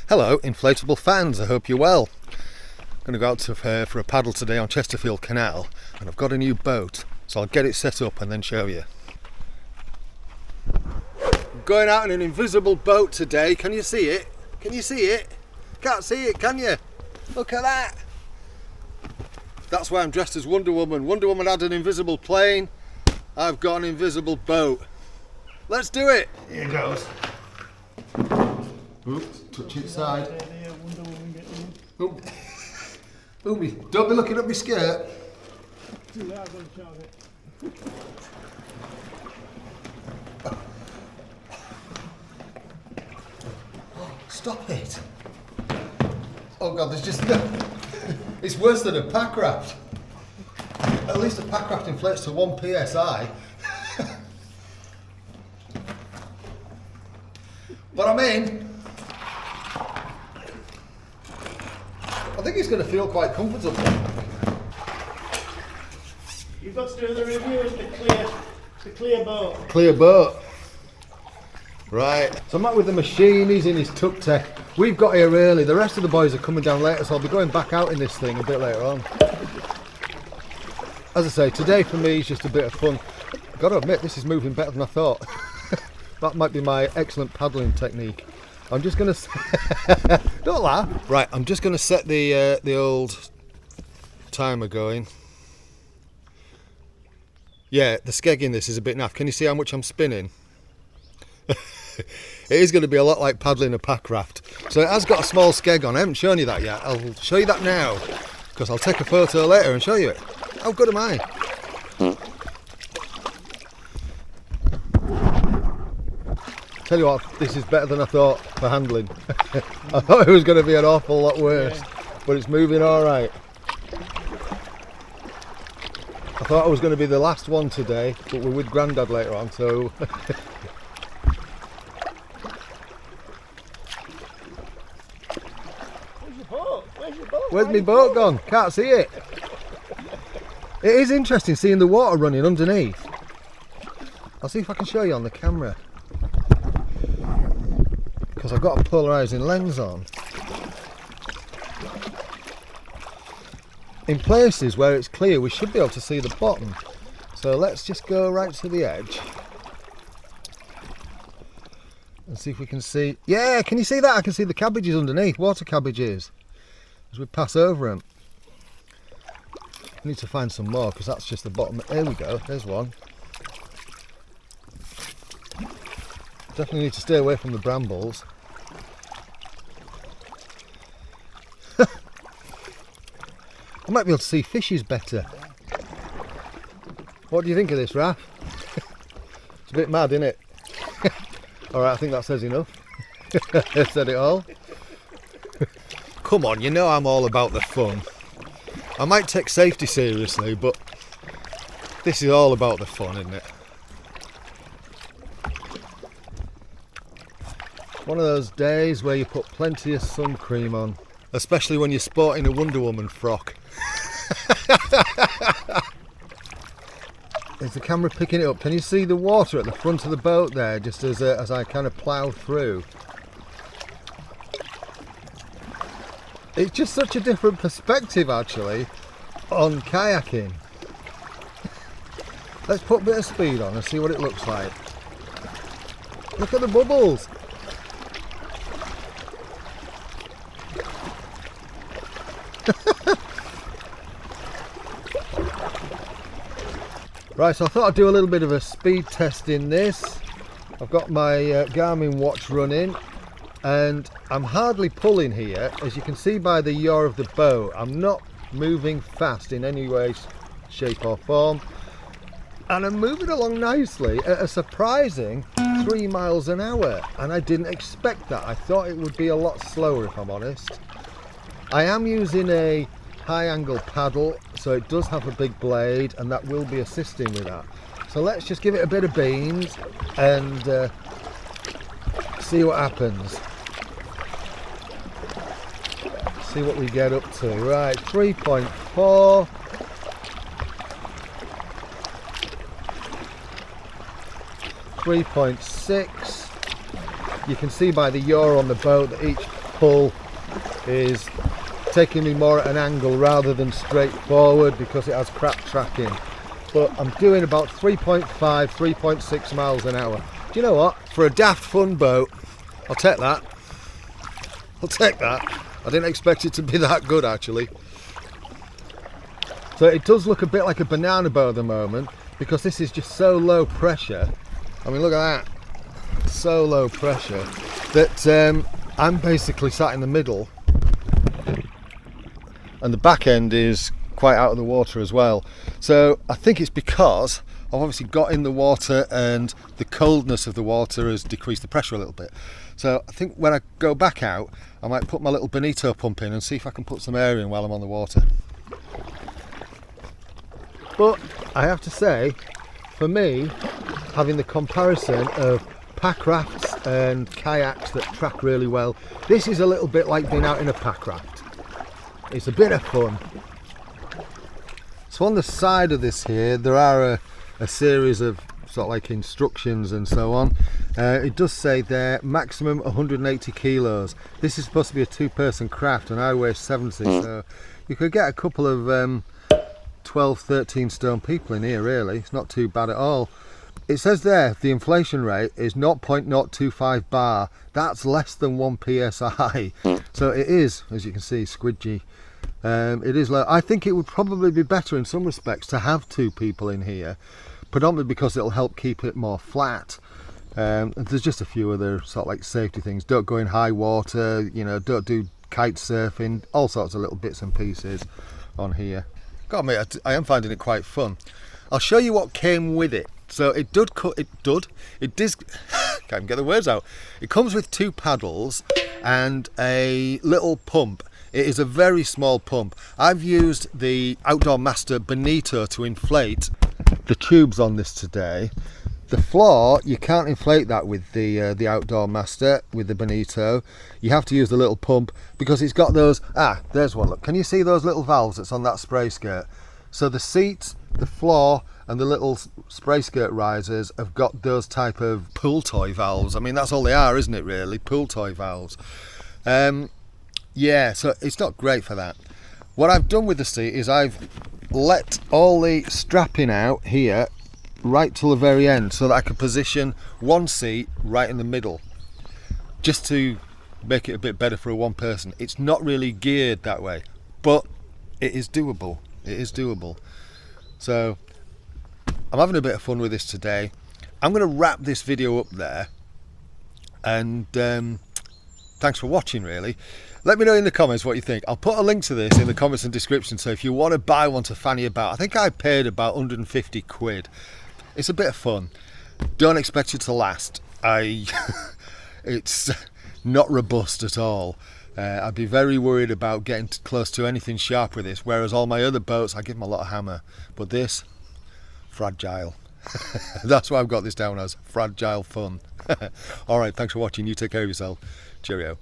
Hello inflatable fans, I hope you're well. I'm going to go out for a paddle today on Chesterfield Canal, and I've got a new boat, so I'll get it set up and then show you. I'm going out in an invisible boat today. Can you see it? Can you see it? Can't see it, can you? Look at that. That's why I'm dressed as Wonder Woman. Wonder Woman had an invisible plane. I've got an invisible boat. Let's do it. Here goes. Oops, touch it side. Oop. Ooh, don't be looking at my skirt. Stop it. Oh God, there's just no... It's worse than a pack raft. At least a pack raft inflates to 1 psi. But I'm in. I think it's going to feel quite comfortable. You've got to do the review of the clear boat. Clear boat. Right. So I'm out with the machine, he's in his tuk tech. We've got here early, the rest of the boys are coming down later, so I'll be going back out in this thing a bit later on. As I say, today for me is just a bit of fun. I've got to admit, this is moving better than I thought. That might be my excellent paddling technique. I'm just going to... Don't laugh. Right, I'm just going to set the old timer going. Yeah, the skeg in this is a bit naff. Can you see how much I'm spinning? It is going to be a lot like paddling a pack raft. So it has got a small skeg on. I haven't shown you that yet. I'll show you that now, because I'll take a photo later and show you it. How good am I? Tell you what, this is better than I thought for handling. I thought it was going to be an awful lot worse, but it's moving all right. I thought I was going to be the last one today, but we're with Grandad later on, so... Where's my boat gone? Can't see it. It is interesting seeing the water running underneath. I'll see if I can show you on the camera, because I've got a polarising lens on. In places where it's clear we should be able to see the bottom, so let's just go right to the edge and see if we can see. Yeah, can you see that? I can see the cabbages underneath, water cabbages, as we pass over them. I need to find some more, because that's just the bottom. There we go, there's one. Definitely need to stay away from the brambles. I might be able to see fishes better. What do you think of this, Raph? It's a bit mad, isn't it? Alright, I think that says enough. I've said it all. Come on, you know I'm all about the fun. I might take safety seriously, but this is all about the fun, isn't it? One of those days where you put plenty of sun cream on, especially when you're sporting a Wonder Woman frock. Is the camera picking it up? Can you see the water at the front of the boat there, just as I kind of plough through? It's just such a different perspective, actually, on kayaking. Let's put a bit of speed on and see what it looks like. Look at the bubbles. Right, so I thought I'd do a little bit of a speed test in this. I've got my Garmin watch running, and I'm hardly pulling here. As you can see by the yaw of the boat, I'm not moving fast in any way, shape or form, and I'm moving along nicely at a surprising 3 miles an hour, and I didn't expect that. I thought it would be a lot slower, if I'm honest. I am using a high angle paddle, so it does have a big blade, and that will be assisting with that. So let's just give it a bit of beans and see what happens. See what we get up to. Right, 3.4. 3.6. You can see by the yaw on the boat that each pull is taking me more at an angle rather than straight forward because it has crap tracking. But I'm doing about 3.5, 3.6 miles an hour. Do you know what? For a daft fun boat, I'll take that. I'll take that. I didn't expect it to be that good actually. So it does look a bit like a banana boat at the moment because this is just so low pressure. I mean, look at that. So low pressure that I'm basically sat in the middle and the back end is quite out of the water as well. So I think it's because I've obviously got in the water and the coldness of the water has decreased the pressure a little bit. So I think when I go back out, I might put my little bonito pump in and see if I can put some air in while I'm on the water. But I have to say, for me, having the comparison of pack rafts and kayaks that track really well, this is a little bit like being out in a pack raft. It's a bit of fun. So on the side of this here, there are a series of sort of like instructions and so on. It does say there, maximum 180 kilos. This is supposed to be a two-person craft and I weigh 70, so you could get a couple of 12, 13 stone people in here really. It's not too bad at all. It says there the inflation rate is 0.025 bar. That's less than 1 psi. So it is, as you can see, squidgy. It is low. I think it would probably be better in some respects to have two people in here, predominantly because it'll help keep it more flat. There's just a few other sort of like safety things. Don't go in high water, you know, don't do kite surfing, all sorts of little bits and pieces on here. Gotta admit, I am finding it quite fun. I'll show you what came with it. So it did, can't even get the words out. It comes with two paddles and a little pump. It is a very small pump. I've used the Outdoor Master Bonito to inflate the tubes on this today. The floor, you can't inflate that with the Outdoor Master, with the Bonito. You have to use the little pump because it's got those, there's one, look. Can you see those little valves that's on that spray skirt? So the seat, the floor and the little spray skirt risers have got those type of pool toy valves. I mean, that's all they are, isn't it really? Pool toy valves. Yeah, so it's not great for that. What I've done with the seat is I've let all the strapping out here right till the very end so that I can position one seat right in the middle just to make it a bit better for a one person. It's not really geared that way, but it is doable. It is doable. So I'm having a bit of fun with this today. I'm going to wrap this video up there and thanks for watching really. Let me know in the comments what you think. I'll put a link to this in the comments and description, so if you want to buy one to fanny about, I think I paid about 150 quid. It's a bit of fun. Don't expect it to last. It's not robust at all. I'd be very worried about getting close to anything sharp with this, whereas all my other boats I give them a lot of hammer, but this, fragile. That's why I've got this down as fragile fun. Alright, thanks for watching. You take care of yourself. Cheerio.